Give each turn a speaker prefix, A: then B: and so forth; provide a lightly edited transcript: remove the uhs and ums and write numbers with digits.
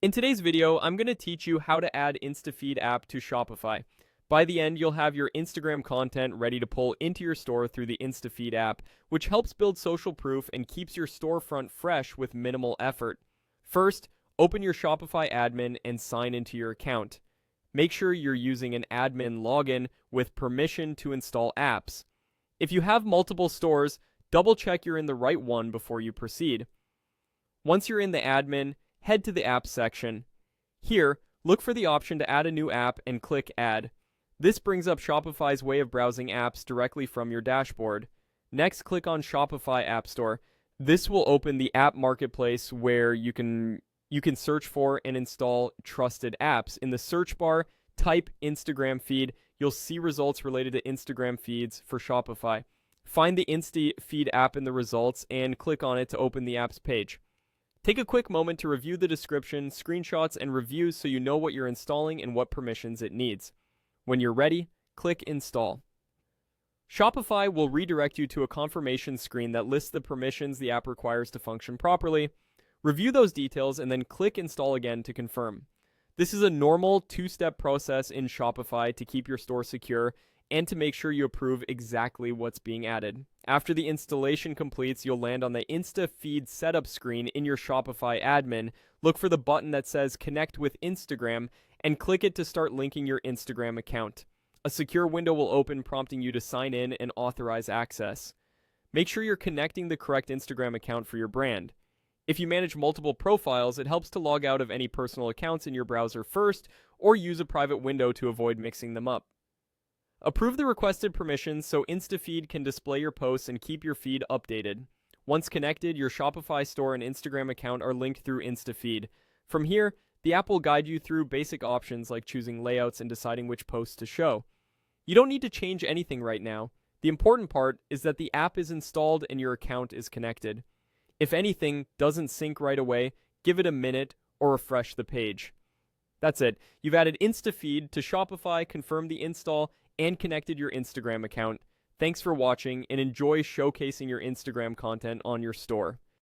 A: In today's video, I'm going to teach you how to add Instafeed app to Shopify. By the end, you'll have your Instagram content ready to pull into your store through the Instafeed app, which helps build social proof and keeps your storefront fresh with minimal effort. First, open your Shopify admin and sign into your account. Make sure you're using an admin login with permission to install apps. If you have multiple stores, double check you're in the right one before you proceed. Once you're in the admin, head to the Apps section. Here, look for the option to add a new app and click Add. This brings up Shopify's way of browsing apps directly from your dashboard. Next, click on Shopify App Store. This will open the app marketplace where you can search for and install trusted apps. In the search bar, type Instagram feed. You'll see results related to Instagram feeds for Shopify. Find the Instafeed app in the results and click on it to open the apps page. Take a quick moment to review the description, screenshots, and reviews so you know what you're installing and what permissions it needs. When you're ready, click Install. Shopify will redirect you to a confirmation screen that lists the permissions the app requires to function properly. Review those details and then click Install again to confirm. This is a normal two-step process in Shopify to keep your store secure and to make sure you approve exactly what's being added. After the installation completes, you'll land on the Instafeed setup screen in your Shopify admin. Look for the button that says Connect with Instagram and click it to start linking your Instagram account. A secure window will open, prompting you to sign in and authorize access. Make sure you're connecting the correct Instagram account for your brand. If you manage multiple profiles, it helps to log out of any personal accounts in your browser first or use a private window to avoid mixing them up. Approve the requested permissions so Instafeed can display your posts and keep your feed updated. Once connected, your Shopify store and Instagram account are linked through Instafeed. From here, the app will guide you through basic options like choosing layouts and deciding which posts to show. You don't need to change anything right now. The important part is that the app is installed and your account is connected. If anything doesn't sync right away, give it a minute or refresh the page. That's it. You've added Instafeed to Shopify, confirmed the install, and connected your Instagram account. Thanks for watching and enjoy showcasing your Instagram content on your store.